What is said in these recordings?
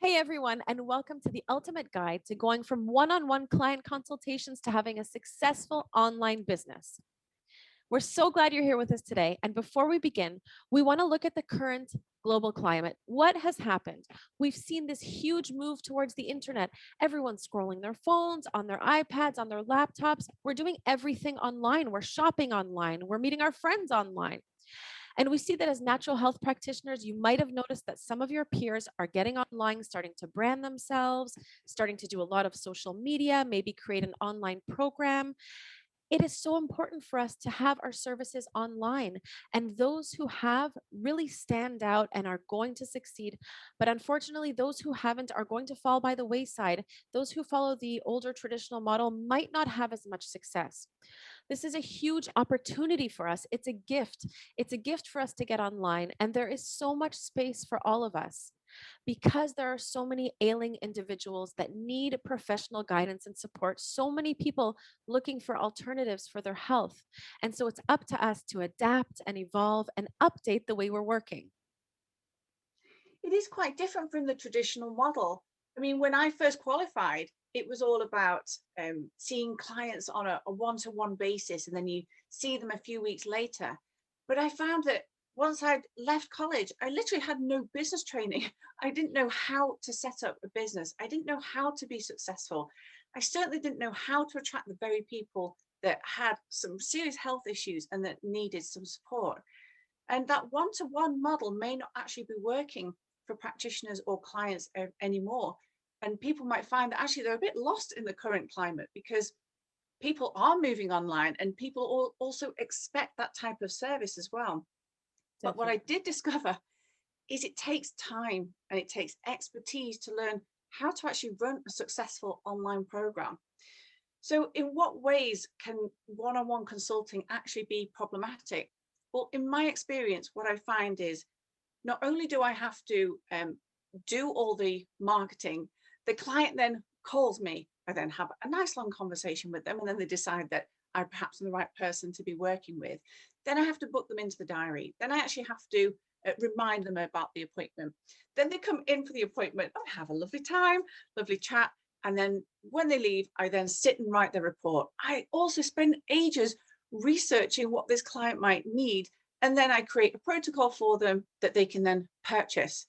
Hey everyone, and welcome to the ultimate guide to going from one-on-one client consultations to having a successful online business. We're so glad you're here with us today. And before we begin, we want to look at the current global climate. What has happened? We've seen this huge move towards the internet. Everyone's scrolling their phones, on their iPads, on their laptops. We're doing everything online. We're shopping online. We're meeting our friends online. And we see that as natural health practitioners, you might have noticed that some of your peers are getting online, starting to brand themselves, starting to do a lot of social media, maybe create an online program. It is so important for us to have our services online. And those who have really stand out and are going to succeed. But unfortunately, those who haven't are going to fall by the wayside. Those who follow the older traditional model might not have as much success. This is a huge opportunity for us. It's a gift. It's a gift for us to get online. And there is so much space for all of us because there are so many ailing individuals that need professional guidance and support, so many people looking for alternatives for their health. And so it's up to us to adapt and evolve and update the way we're working. It is quite different from the traditional model. I mean, when I first qualified, it was all about seeing clients on a one-to-one basis, and then you see them a few weeks later. But I found that once I'd left college, I literally had no business training. I didn't know how to set up a business. I didn't know how to be successful. I certainly didn't know how to attract the very people that had some serious health issues and that needed some support. And that one-to-one model may not actually be working for practitioners or clients anymore. And people might find that actually they're a bit lost in the current climate because people are moving online and people also expect that type of service as well. But what I Definitely. did discover is it takes time and it takes expertise to learn how to actually run a successful online program. So, in what ways can one on one consulting actually be problematic? Well, in my experience, what I find is not only do I have to do all the marketing, the client then calls me. I then have a nice long conversation with them, and then they decide that I perhaps am the right person to be working with. Then I have to book them into the diary. Then I actually have to remind them about the appointment. Then they come in for the appointment. I have a lovely time, lovely chat. And then when they leave, I then sit and write their report. I also spend ages researching what this client might need. And then I create a protocol for them that they can then purchase.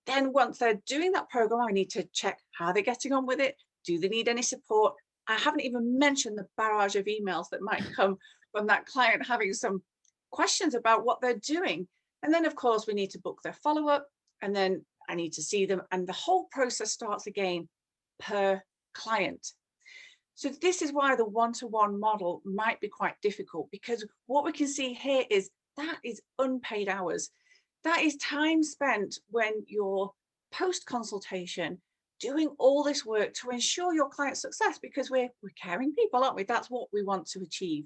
Then once they're doing that program, I need to check how they're getting on with it. Do they need any support? I haven't even mentioned the barrage of emails that might come from that client having some questions about what they're doing. And then, of course, we need to book their follow up, and then I need to see them. And the whole process starts again per client. So, this is why the one to one model might be quite difficult because what we can see here is that is unpaid hours. That is time spent when you're post consultation doing all this work to ensure your client's success because we're caring people, aren't we? That's what we want to achieve.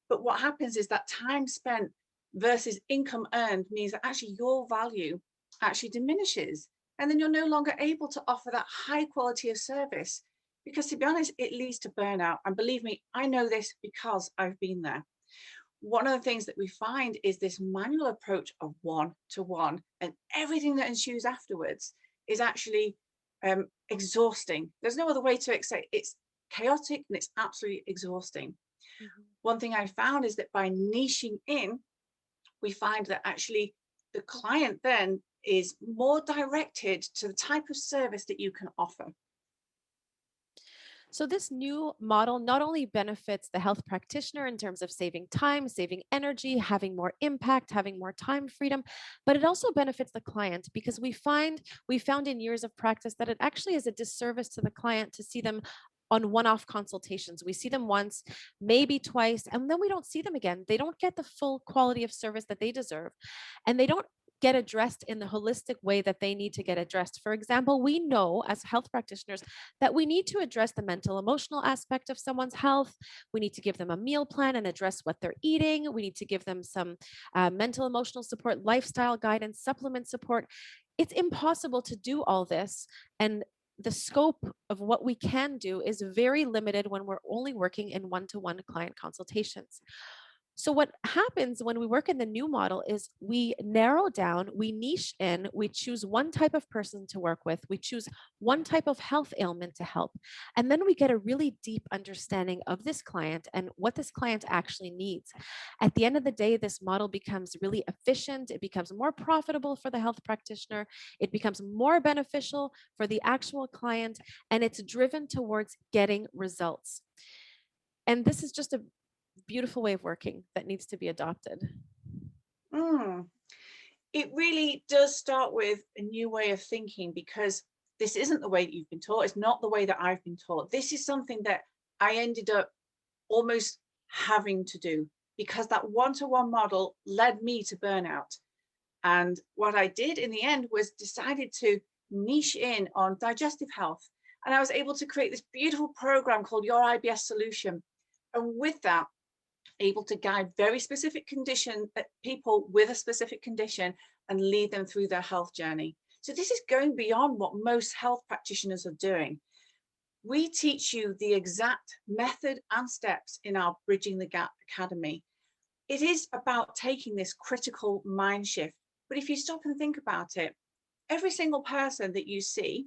But what happens is that time spent versus income earned means that actually your value actually diminishes. And then you're no longer able to offer that high quality of service because, to be honest, it leads to burnout. And believe me, I know this because I've been there. One of the things that we find is this manual approach of one to one, and everything that ensues afterwards is actually exhausting. There's no other way to say it. It's chaotic and it's absolutely exhausting. Mhm. One thing I found is that by niching in, we find that actually the client then is more directed to the type of service that you can offer. So, this new model not only benefits the health practitioner in terms of saving time, saving energy, having more impact, having more time freedom, but it also benefits the client because we found in years of practice that it actually is a disservice to the client to see them on one-off consultations. We see them once, maybe twice, and then we don't see them again. They don't get the full quality of service that they deserve, and they don't get addressed in the holistic way that they need to get addressed. For example, we know as health practitioners that we need to address the mental emotional aspect of someone's health. We need to give them a meal plan and address what they're eating. We need to give them some mental emotional support, lifestyle guidance, supplement support. It's impossible to do all this. And the scope of what we can do is very limited when we're only working in one to one client consultations. So, what happens when we work in the new model is we narrow down, we niche in, we choose one type of person to work with, we choose one type of health ailment to help. And then we get a really deep understanding of this client and what this client actually needs. At the end of the day, this model becomes really efficient, it becomes more profitable for the health practitioner, it becomes more beneficial for the actual client, and it's driven towards getting results. And this is just a beautiful way of working that needs to be adopted. Mm. It really does start with a new way of thinking because this isn't the way that you've been taught. It's not the way that I've been taught. This is something that I ended up almost having to do because that one-to-one model led me to burnout. And what I did in the end was decided to niche in on digestive health. And I was able to create this beautiful program called Your IBS Solution. And with that, able to guide very specific condition people with a specific condition and lead them through their health journey. So this is going beyond what most health practitioners are doing. We teach you the exact method and steps in our Bridging the Gap Academy. It is about taking this critical mind shift. But if you stop and think about it, every single person that you see,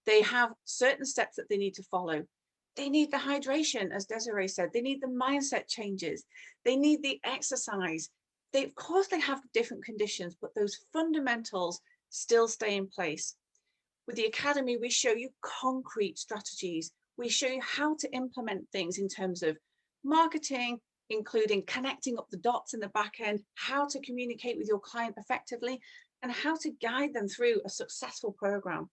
they have certain steps that they need to follow. They need the hydration, as Desiree said. They need the mindset changes. They need the exercise. They, of course, they have different conditions, but those fundamentals still stay in place. With the Academy, we show you concrete strategies. We show you how to implement things in terms of marketing, including connecting up the dots in the back end, how to communicate with your client effectively, and how to guide them through a successful program.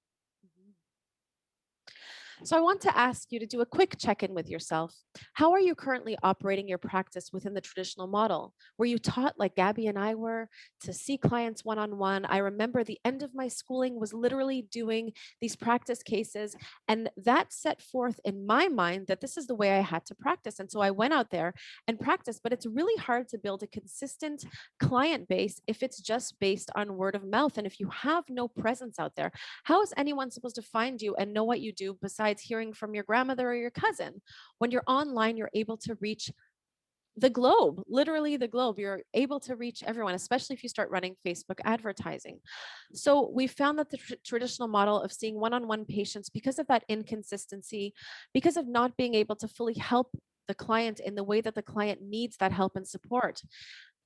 So I want to ask you to do a quick check-in with yourself. How are you currently operating your practice within the traditional model? Were you taught like Gabby and I were to see clients one-on-one? I remember the end of my schooling was literally doing these practice cases, and that set forth in my mind that this is the way I had to practice. And so I went out there and practiced, but it's really hard to build a consistent client base if it's just based on word of mouth. And if you have no presence out there, how is anyone supposed to find you and know what you do besides hearing from your grandmother or your cousin? When you're online, you're able to reach the globe, literally the globe. You're able to reach everyone, especially if you start running Facebook advertising. So we found that the traditional model of seeing one-on-one patients, because of that inconsistency, because of not being able to fully help the client in the way that the client needs that help and support,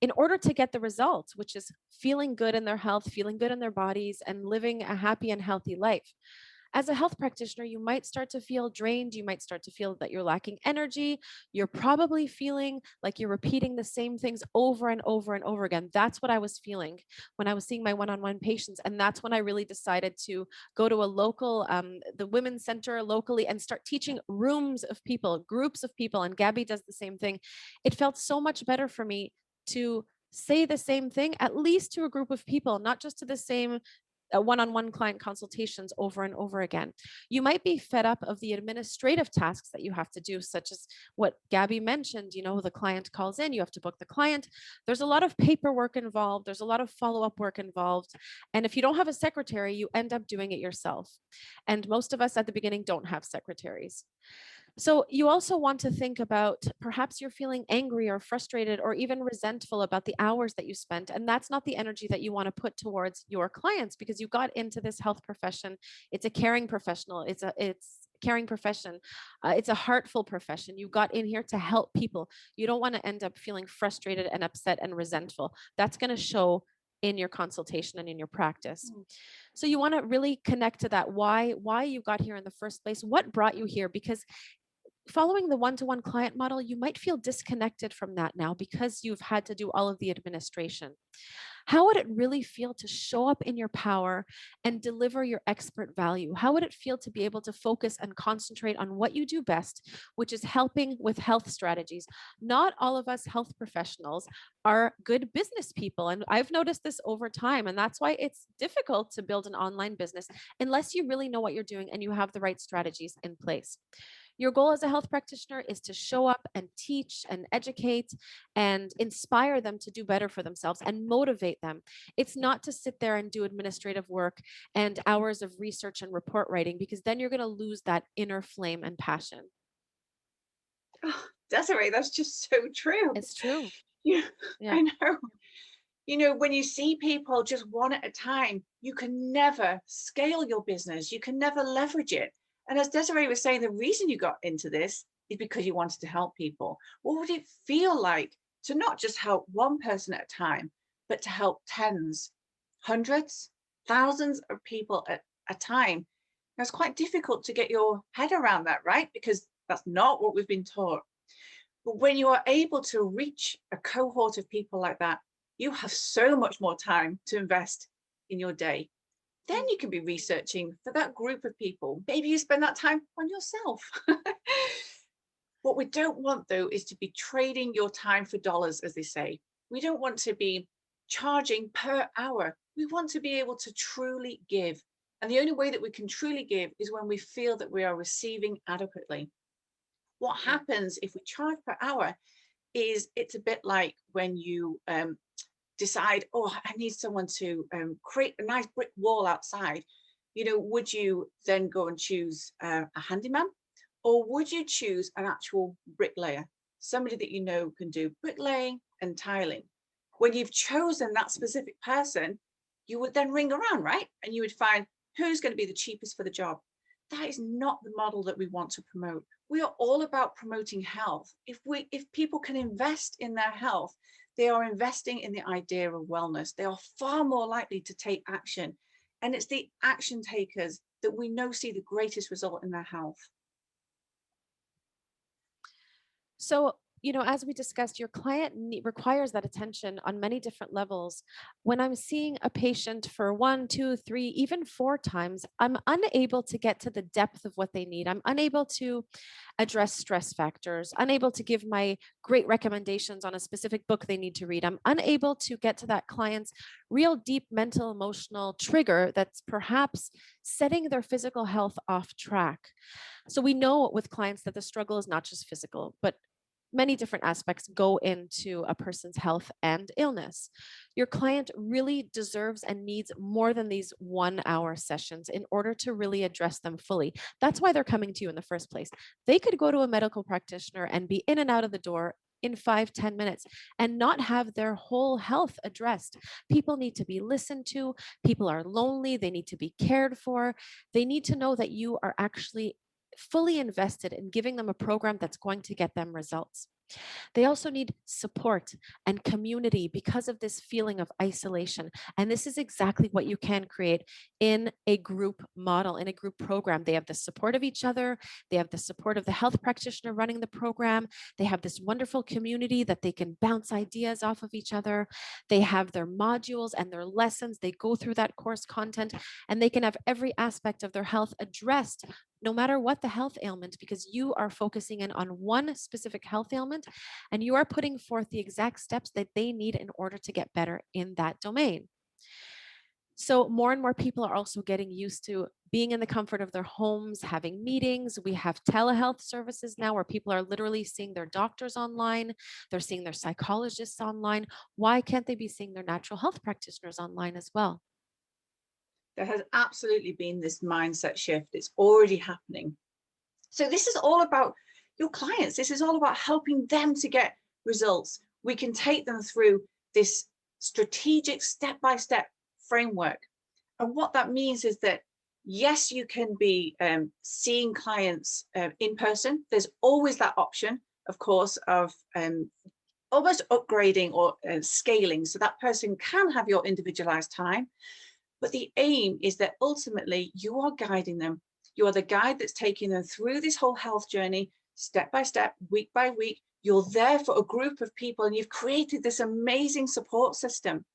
in order to get the results, which is feeling good in their health, feeling good in their bodies, and living a happy and healthy life. As a health practitioner, you might start to feel drained. You might start to feel that you're lacking energy. You're probably feeling like you're repeating the same things over and over and over again. That's what I was feeling when I was seeing my one-on-one patients. And that's when I really decided to go to a local, the women's center locally, and start teaching rooms of people, groups of people. And Gabby does the same thing. It felt so much better for me to say the same thing, at least to a group of people, not just to the same one-on-one client consultations over and over again. You might be fed up of the administrative tasks that you have to do, such as what Gabby mentioned. The client calls in, you have to book the client. There's a lot of paperwork involved, there's a lot of follow-up work involved. And if you don't have a secretary, you end up doing it yourself. And most of us at the beginning don't have secretaries. So you also want to think about, perhaps you're feeling angry or frustrated or even resentful about the hours that you spent. And that's not the energy that you want to put towards your clients, because you got into this health profession. It's a caring professional. It's caring profession. It's a heartful profession. You got in here to help people. You don't want to end up feeling frustrated and upset and resentful. That's going to show in your consultation and in your practice. Mm. So you want to really connect to that, why you got here in the first place, what brought you here. Because following the one-to-one client model, you might feel disconnected from that now because you've had to do all of the administration. How would it really feel to show up in your power and deliver your expert value? How would it feel to be able to focus and concentrate on what you do best, which is helping with health strategies? Not all of us health professionals are good business people. And I've noticed this over time. And that's why it's difficult to build an online business unless you really know what you're doing and you have the right strategies in place. Your goal as a health practitioner is to show up and teach and educate and inspire them to do better for themselves and motivate them. It's not to sit there and do administrative work and hours of research and report writing, because then you're going to lose that inner flame and passion. Oh, Desiree, that's just so true. It's true. Yeah, Yeah. I know. When you see people just one at a time, you can never scale your business. You can never leverage it. And as Desiree was saying, the reason you got into this is because you wanted to help people. What would it feel like to not just help one person at a time, but to help tens, hundreds, thousands of people at a time? Now, it's quite difficult to get your head around that, right? Because that's not what we've been taught. But when you are able to reach a cohort of people like that, you have so much more time to invest in your day. Then Mm. you can be researching for that group of people. Maybe you spend that time on yourself. What we don't want, though, is to be trading your time for dollars, as they say. We don't want to be charging per hour. We want to be able to truly give. And the only way that we can truly give is when we feel that we are receiving adequately. What Yeah. happens if we charge per hour is it's a bit like when you decide, oh, I need someone to create a nice brick wall outside. Would you then go and choose a handyman, or would you choose an actual bricklayer, somebody that can do bricklaying and tiling? When you've chosen that specific person, you would then ring around, right? And you would find who's going to be the cheapest for the job. That is not the model that we want to promote. We are all about promoting health. If people can invest in their health, they are investing in the idea of wellness. They are far more likely to take action. And it's the action takers that we know see the greatest result in their health. So, as we discussed, your client requires that attention on many different levels. When I'm seeing a patient for one, two, three, even four times, I'm unable to get to the depth of what they need. I'm unable to address stress factors, unable to give my great recommendations on a specific book they need to read. I'm unable to get to that client's real deep mental, emotional trigger that's perhaps setting their physical health off track. So we know with clients that the struggle is not just physical, but many different aspects go into a person's health and illness. Your client really deserves and needs more than these 1 hour sessions in order to really address them fully. That's why they're coming to you in the first place. They could go to a medical practitioner and be in and out of the door in 5-10 minutes and not have their whole health addressed. People need to be listened to. People are lonely. They need to be cared for. They need to know that you are actually fully invested in giving them a program that's going to get them results. They also need support and community because of this feeling of isolation. And this is exactly what you can create in a group model, in a group program. They have the support of each other, they have the support of the health practitioner running the program, they have this wonderful community that they can bounce ideas off of each other. They have their modules and their lessons. They go through that course content and they can have every aspect of their health addressed no matter what the health ailment, because you are focusing in on one specific health ailment and you are putting forth the exact steps that they need in order to get better in that domain. So, more and more people are also getting used to being in the comfort of their homes, having meetings. We have telehealth services now where people are literally seeing their doctors online, they're seeing their psychologists online. Why can't they be seeing their natural health practitioners online as well? There has absolutely been this mindset shift. It's already happening. So this is all about your clients. This is all about helping them to get results. We can take them through this strategic step-by-step framework. And what that means is that, yes, you can be seeing clients in person. There's always that option, of course, of almost upgrading or scaling. So that person can have your individualized time. But the aim is that ultimately you are guiding them. You are the guide that's taking them through this whole health journey, step by step, week by week. You're there for a group of people and you've created this amazing support system.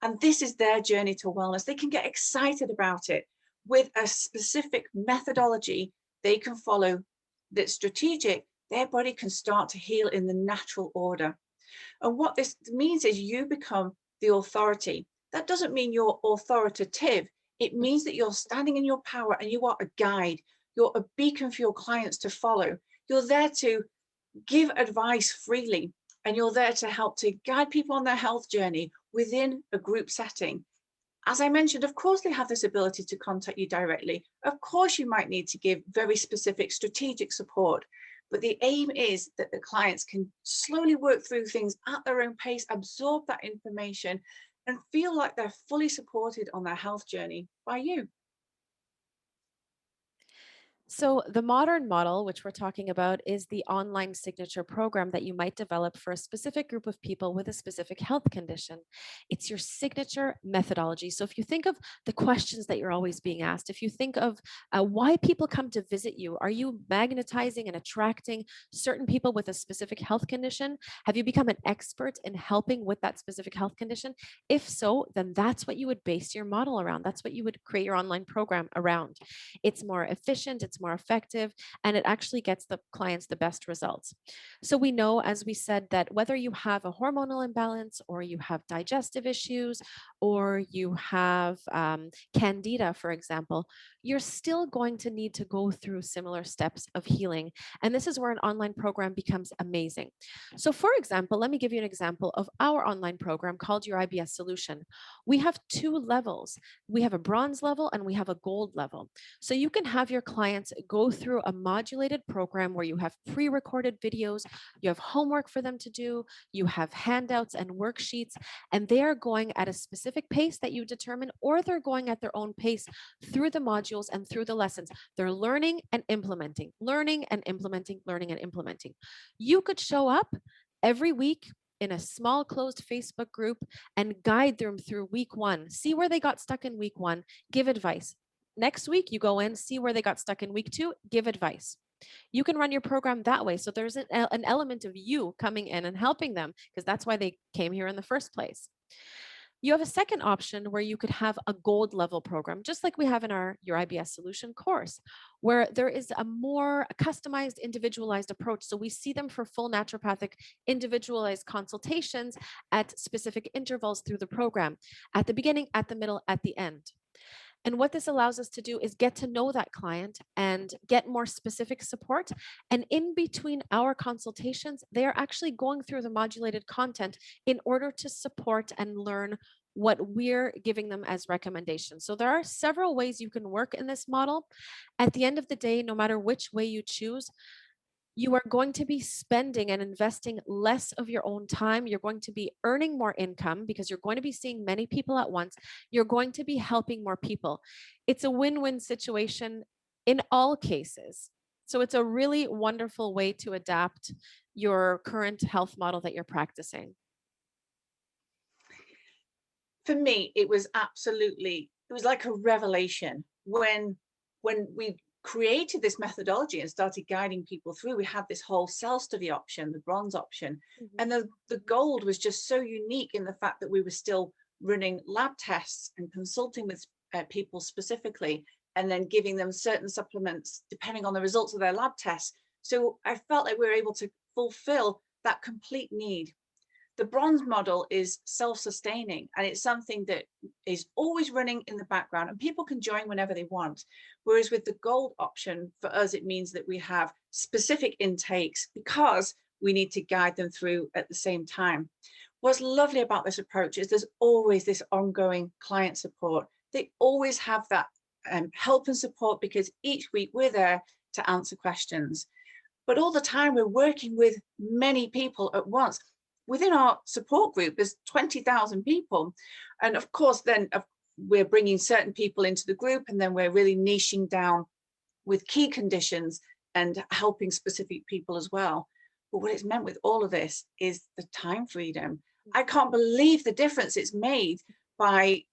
And this is their journey to wellness. They can get excited about it with a specific methodology they can follow that's strategic. Their body can start to heal in the natural order. And what this means is you become the authority. That doesn't mean you're authoritative. It means that you're standing in your power and you are a guide. You're a beacon for your clients to follow. You're there to give advice freely, and you're there to help to guide people on their health journey within a group setting. As I mentioned, of course, they have this ability to contact you directly. Of course, you might need to give very specific strategic support, But the aim is that the clients can slowly work through things at their own pace, absorb that information, and feel like they're fully supported on their health journey by you. So, the modern model, which we're talking about, is the online signature program that you might develop for a specific group of people with a specific health condition. It's your signature methodology. So, if you think of the questions that you're always being asked, if you think of why people come to visit you, are you magnetizing and attracting certain people with a specific health condition? Have you become an expert in helping with that specific health condition? If so, then that's what you would base your model around. That's what you would create your online program around. It's more efficient, it's more effective, and it actually gets the clients the best results. So we know, as we said, that whether you have a hormonal imbalance or you have digestive issues or you have candida, for example, you're still going to need to go through similar steps of healing. And this is where an online program becomes amazing. So, for example, let me give you an example of our online program called your IBS Solution. We have two levels. We have a bronze level and we have a gold level. So you can have your clients go through a modulated program where you have pre recorded videos, you have homework for them to do, you have handouts and worksheets, and they are going at a specific pace that you determine, or they're going at their own pace through the modules and through the lessons. They're learning and implementing, learning and implementing, learning and implementing. You could show up every week in a small closed Facebook group and guide them through week one. See where they got stuck in week one, give advice. Next week, you go in, see where they got stuck in week two, give advice. You can run your program that way. So there's an element of you coming in and helping them because that's why they came here in the first place. You have a second option where you could have a gold level program, just like we have in our Your IBS Solution course, where there is a more customized, individualized approach. So we see them for full naturopathic, individualized consultations at specific intervals through the program, at the beginning, at the middle, at the end. And what this allows us to do is get to know that client and get more specific support. And in between our consultations, they are actually going through the modulated content in order to support and learn what we're giving them as recommendations. So there are several ways you can work in this model. At the end of the day, no matter which way you choose, you are going to be spending and investing less of your own time. You're going to be earning more income because you're going to be seeing many people at once. You're going to be helping more people. It's a win win situation in all cases. So it's a really wonderful way to adapt your current health model that you're practicing. For me, it was it was like a revelation when we created this methodology and started guiding people through. We had this whole self-study option, the bronze option, Mhm. and the gold was just so unique in the fact that we were still running lab tests and consulting with people specifically, and then giving them certain supplements depending on the results of their lab tests. So I felt like we were able to fulfill that complete need. The bronze model is self-sustaining, and it's something that is always running in the background and people can join whenever they want. Whereas with the gold option, for us, it means that we have specific intakes because we need to guide them through at the same time. What's lovely about this approach is there's always this ongoing client support. They always have that help and support because each week we're there to answer questions. But all the time we're working with many people at once. Within our support group, there's 20,000 people. And of course, then we're bringing certain people into the group, and then we're really niching down with key conditions and helping specific people as well. But what it's meant with all of this is the time freedom. I can't believe the difference it's made by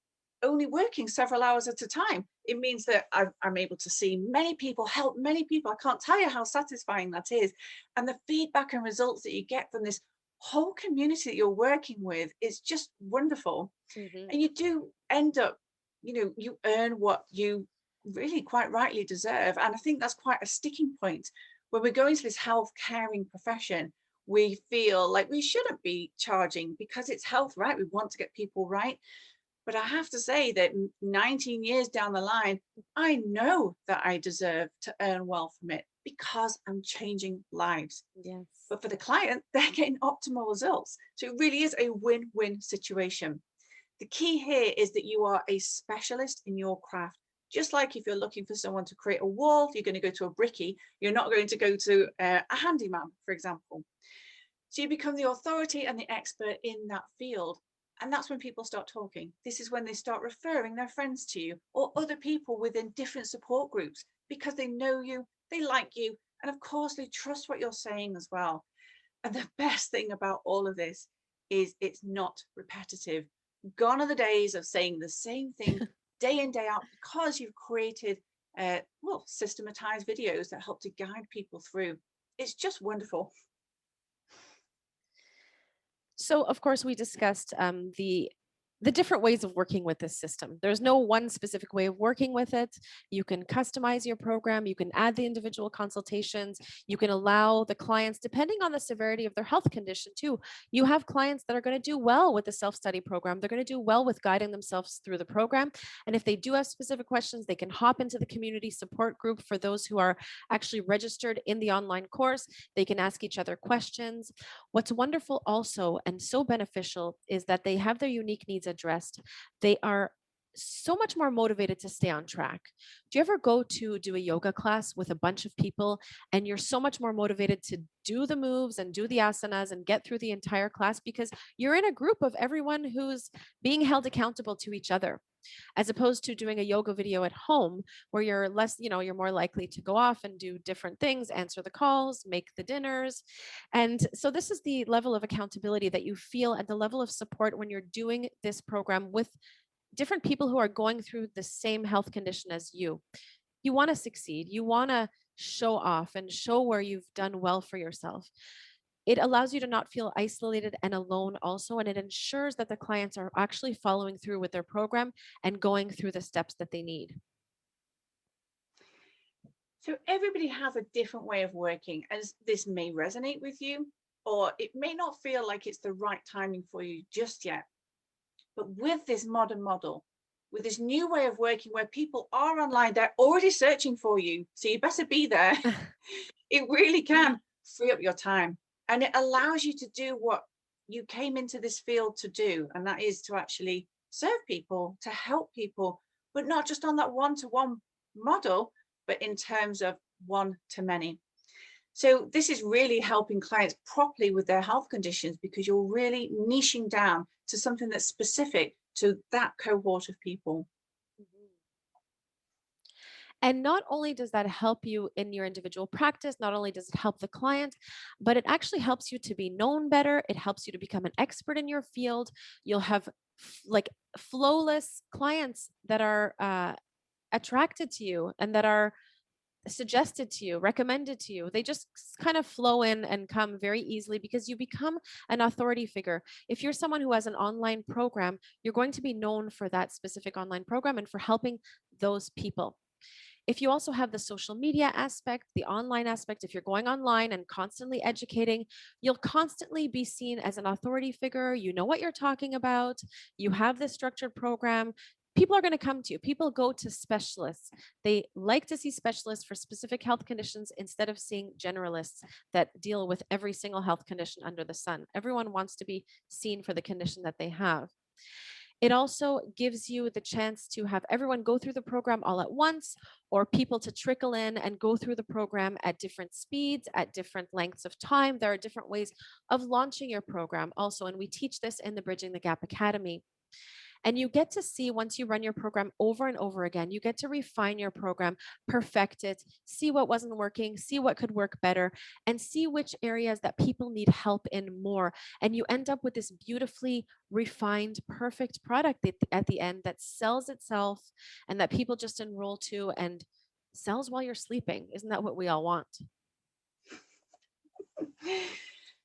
only working several hours at a time. It means that I'm able to see many people, help many people. I can't tell you how satisfying that is. And the feedback and results that you get from this whole community that you're working with is just wonderful. Mhm. And you do end up, you earn what you really quite rightly deserve. And I think that's quite a sticking point. When we go into this health caring profession, we feel like we shouldn't be charging because it's health, right? We want to get people right. But I have to say that 19 years down the line, I know that I deserve to earn well from it because I'm changing lives. Yes. But for the client, they're getting optimal results. So it really is a win-win situation. The key here is that you are a specialist in your craft, Just like if you're looking for someone to create a wall, you're going to go to a brickie. You're not going to go to a handyman, for example. So you become the authority and the expert in that field. And that's when people start talking. This is when they start referring their friends to you or other people within different support groups because they know you, they like you, and of course they trust what you're saying as well. And the best thing about all of this is it's not repetitive. Gone are the days of saying the same thing day in, day out, because you've created, systematized videos that help to guide people through. It's just wonderful. So, of course, we discussed the different ways of working with this system. There's no one specific way of working with it. You can customize your program. You can add the individual consultations. You can allow the clients, depending on the severity of their health condition, too. You have clients that are going to do well with the self-study program. They're going to do well with guiding themselves through the program. And if they do have specific questions, they can hop into the community support group for those who are actually registered in the online course. They can ask each other questions. What's wonderful also and so beneficial is that they have their unique needs addressed. They are so much more motivated to stay on track. Do you ever go to do a yoga class with a bunch of people and you're so much more motivated to do the moves and do the asanas and get through the entire class because you're in a group of everyone who's being held accountable to each other? As opposed to doing a yoga video at home where you're less, you're more likely to go off and do different things, answer the calls, make the dinners. And so this is the level of accountability that you feel and the level of support when you're doing this program with different people who are going through the same health condition as you. You want to succeed. You want to show off and show where you've done well for yourself. It allows you to not feel isolated and alone also, and it ensures that the clients are actually following through with their program and going through the steps that they need. So everybody has a different way of working, as this may resonate with you, or it may not feel like it's the right timing for you just yet. But with this modern model, with this new way of working where people are online, they're already searching for you. So you better be there. It really can free up your time. And it allows you to do what you came into this field to do. And that is to actually serve people, to help people, but not just on that one-to-one model, but in terms of one to many. So this is really helping clients properly with their health conditions because you're really niching down to something that's specific to that cohort of people. Mhm. And not only does that help you in your individual practice, not only does it help the client, but it actually helps you to be known better. It helps you to become an expert in your field. You'll have like flowless clients that are attracted to you and that are suggested to you, recommended to you. They just kind of flow in and come very easily because you become an authority figure. If you're someone who has an online program, you're going to be known for that specific online program and for helping those people. If you also have the social media aspect, the online aspect, if you're going online and constantly educating, you'll constantly be seen as an authority figure. You know what you're talking about. You have this structured program. People are going to come to you. People go to specialists. They like to see specialists for specific health conditions instead of seeing generalists that deal with every single health condition under the sun. Everyone wants to be seen for the condition that they have. It also gives you the chance to have everyone go through the program all at once, or people to trickle in and go through the program at different speeds, at different lengths of time. There are different ways of launching your program also, and we teach this in the Bridging the Gap Academy. And you get to see, once you run your program over and over again, you get to refine your program, perfect it, see what wasn't working, see what could work better, and see which areas that people need help in more. And you end up with this beautifully refined, perfect product at the end that sells itself and that people just enroll to and sells while you're sleeping. Isn't that what we all want?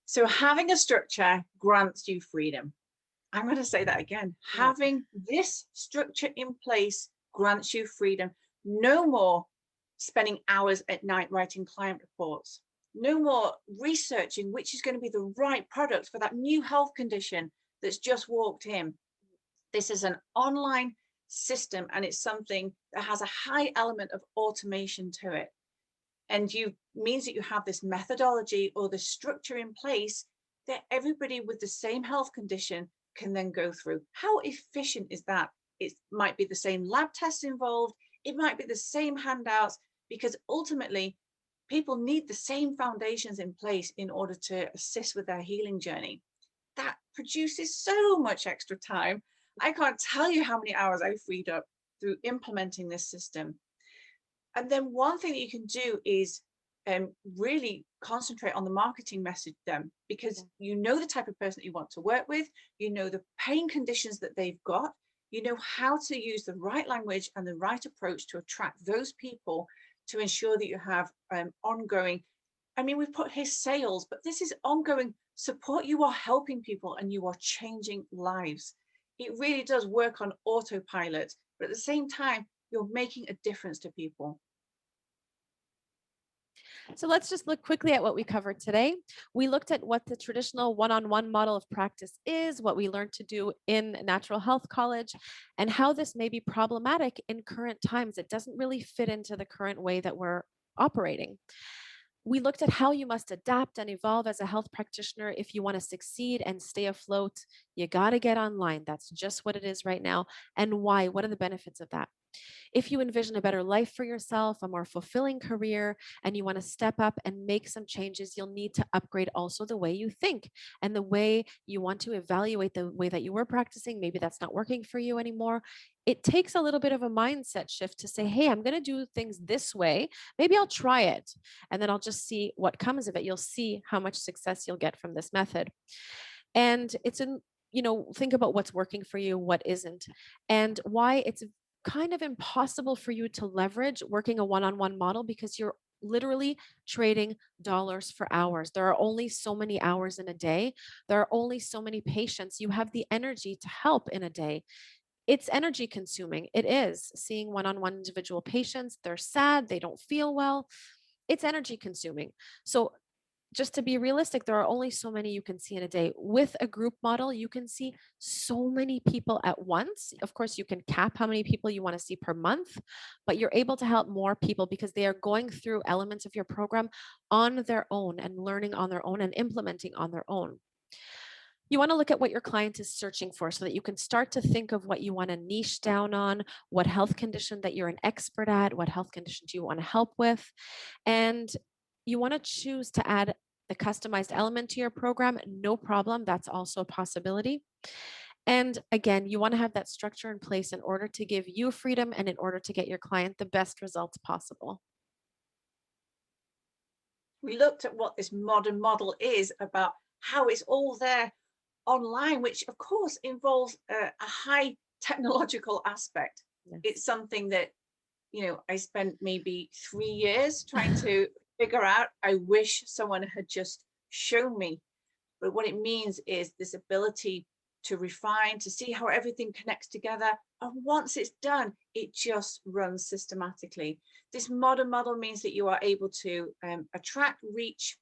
So having a structure grants you freedom. I'm going to say that again. Yeah. Having this structure in place grants you freedom. No more spending hours at night writing client reports. No more researching which is going to be the right product for that new health condition that's just walked in. This is an online system and it's something that has a high element of automation to it. And you means that you have this methodology or the structure in place that everybody with the same health condition can then go through. How efficient is that? It might be the same lab tests involved. It might be the same handouts, because ultimately people need the same foundations in place in order to assist with their healing journey. That produces so much extra time. I can't tell you how many hours I freed up through implementing this system. And then one thing that you can do is really concentrate on the marketing message then, Yeah. because you know the type of person that you want to work with, you know the pain conditions that they've got, you know how to use the right language and the right approach to attract those people to ensure that you have ongoing. I mean, we've put here sales, but this is ongoing support. You are helping people and you are changing lives. It really does work on autopilot, but at the same time, you're making a difference to people. So let's just look quickly at what we covered today. We looked at what the traditional one on one model of practice is, what we learned to do in natural health college, and how this may be problematic in current times. It doesn't really fit into the current way that we're operating. We looked at how you must adapt and evolve as a health practitioner if you want to succeed and stay afloat. You got to get online. That's just what it is right now. And why? What are the benefits of that? If you envision a better life for yourself, a more fulfilling career, and you want to step up and make some changes, you'll need to upgrade also the way you think and the way you want to evaluate the way that you were practicing. Maybe that's not working for you anymore. It takes a little bit of a mindset shift to say, hey, I'm going to do things this way. Maybe I'll try it and then I'll just see what comes of it. You'll see how much success you'll get from this method. And it's in, think about what's working for you, what isn't, and why it's kind of impossible for you to leverage working a one on one model because you're literally trading dollars for hours. There are only so many hours in a day. There are only so many patients you have the energy to help in a day. It's energy consuming. It is seeing one on one individual patients. They're sad, they don't feel well. It's energy consuming. So just to be realistic, there are only so many you can see in a day. With a group model, you can see so many people at once. Of course, you can cap how many people you want to see per month, but you're able to help more people because they are going through elements of your program on their own and learning on their own and implementing on their own. You want to look at what your client is searching for so that you can start to think of what you want to niche down on, what health condition that you're an expert at, what health condition do you want to help with. And you want to choose to add the customized element to your program. No problem. That's also a possibility. And again, you want to have that structure in place in order to give you freedom and in order to get your client the best results possible. We looked at what this modern model is about, how it's all there online, which of course involves a high technological aspect. It's Yes. something that, I spent maybe 3 years trying to figure out. I wish someone had just shown me. But what it means is this ability to refine, to see how everything connects together. And once it's done, it just runs systematically. This modern model means that you are able to attract, reach,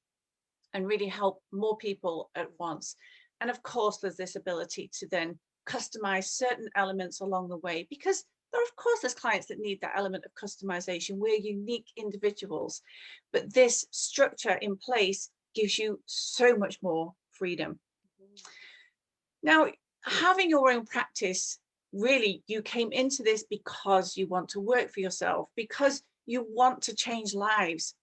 and really help more people at once. And of course, there's this ability to then customize certain elements along the way, because of course there's clients that need that element of customization. We're unique individuals, but this structure in place gives you so much more freedom. Now, having your own practice, really, you came into this because you want to work for yourself, because you want to change lives.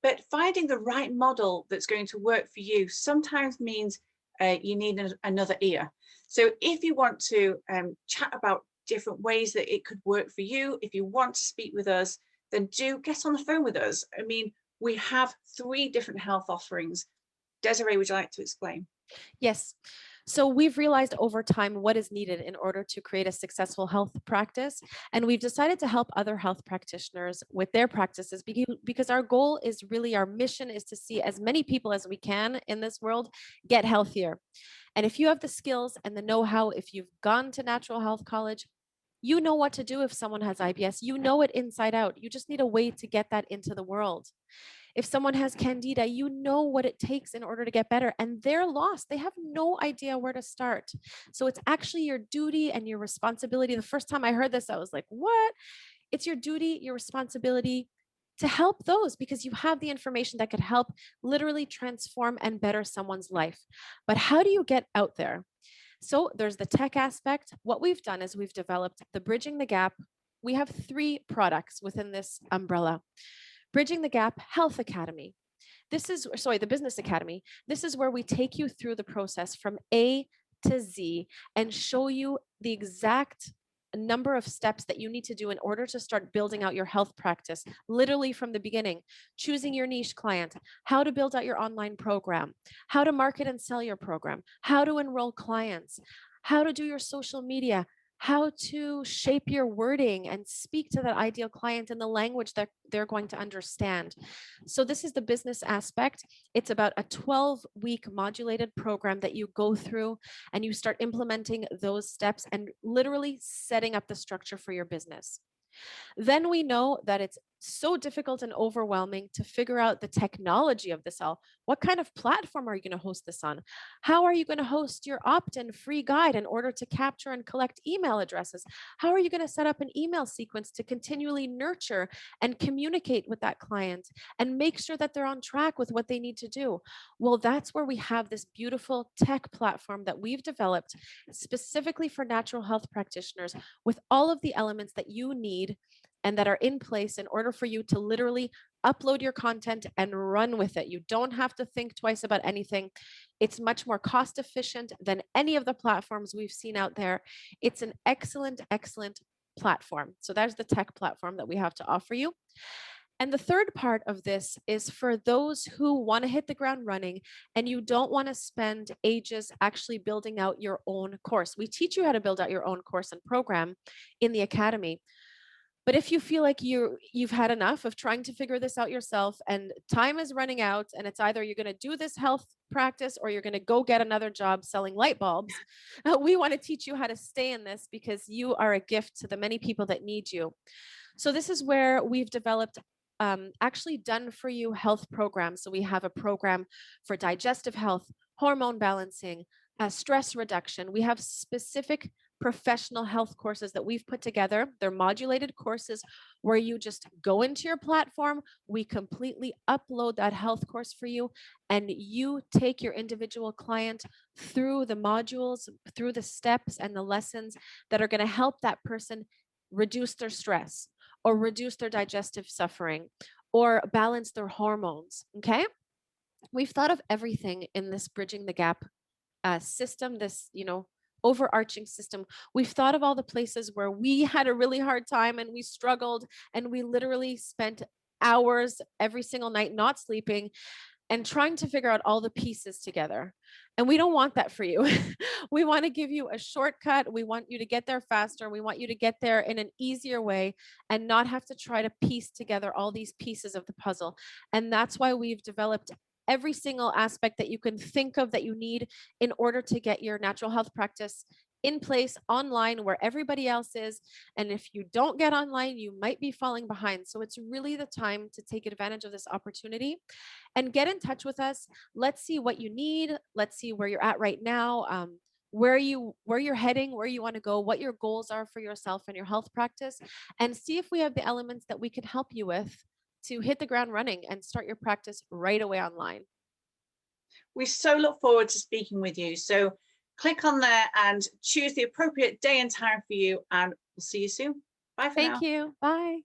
But finding the right model that's going to work for you sometimes means you need another ear. So if you want to chat about different ways that it could work for you, if you want to speak with us, then do get on the phone with us. I mean, we have 3 different health offerings. Desiree, would you like to explain? Yes. So we've realized over time what is needed in order to create a successful health practice. And we've decided to help other health practitioners with their practices because our goal is really our mission is to see as many people as we can in this world get healthier. And if you have the skills and the know how, if you've gone to natural health college, you know what to do if someone has IBS. You know it inside out. You just need a way to get that into the world. If someone has candida, you know what it takes in order to get better, and they're lost. They have no idea where to start. So it's actually your duty and your responsibility. The first time I heard this, I was like, what? It's your duty, your responsibility to help those because you have the information that could help literally transform and better someone's life. But how do you get out there? So there's the tech aspect. What we've done is we've developed the Bridging the Gap we have three products within this umbrella. Bridging the Gap Health Academy. The Business Academy. This is where we take you through the process from A to Z and show you the exact number of steps that you need to do in order to start building out your health practice, literally from the beginning, choosing your niche client, how to build out your online program, how to market and sell your program, how to enroll clients, how to do your social media, how to shape your wording and speak to that ideal client in the language that they're going to understand. So, this is the business aspect. It's about a 12-week modulated program that you go through and you start implementing those steps and literally setting up the structure for your business. Then we know that it's so difficult and overwhelming to figure out the technology of this all. What kind of platform are you going to host this on? How are you going to host your opt in free guide in order to capture and collect email addresses? How are you going to set up an email sequence to continually nurture and communicate with that client and make sure that they're on track with what they need to do? Well, that's where we have this beautiful tech platform that we've developed specifically for natural health practitioners with all of the elements that you need and that are in place in order for you to literally upload your content and run with it. You don't have to think twice about anything. It's much more cost efficient than any of the platforms we've seen out there. It's an excellent, excellent platform. So there's the tech platform that we have to offer you. And the third part of this is for those who want to hit the ground running and you don't want to spend ages actually building out your own course. We teach you how to build out your own course and program in the academy. But if you feel like you've had enough of trying to figure this out yourself and time is running out and it's either you're going to do this health practice or you're going to go get another job selling light bulbs, we want to teach you how to stay in this because you are a gift to the many people that need you. So this is where we've developed actually done for you health programs. So we have a program for digestive health, hormone balancing, stress reduction. We have specific professional health courses that we've put together. They're modulated courses where you just go into your platform, we completely upload that health course for you, and you take your individual client through the modules, through the steps and the lessons that are going to help that person reduce their stress or reduce their digestive suffering or balance their hormones. Okay. We've thought of everything in this bridging the gap system, this, overarching system. We've thought of all the places where we had a really hard time and we struggled and we literally spent hours every single night not sleeping and trying to figure out all the pieces together. And we don't want that for you. We want to give you a shortcut. We want you to get there faster. We want you to get there in an easier way and not have to try to piece together all these pieces of the puzzle. And that's why we've developed every single aspect that you can think of that you need in order to get your natural health practice in place online where everybody else is. And if you don't get online, you might be falling behind. So it's really the time to take advantage of this opportunity and get in touch with us. Let's see what you need. Let's see where you're at right now. Where you're heading, where you want to go, what your goals are for yourself and your health practice, and see if we have the elements that we can help you with to hit the ground running and start your practice right away online. We so look forward to speaking with you. So click on there and choose the appropriate day and time for you, and we'll see you soon. Bye for now. Thank you. Bye.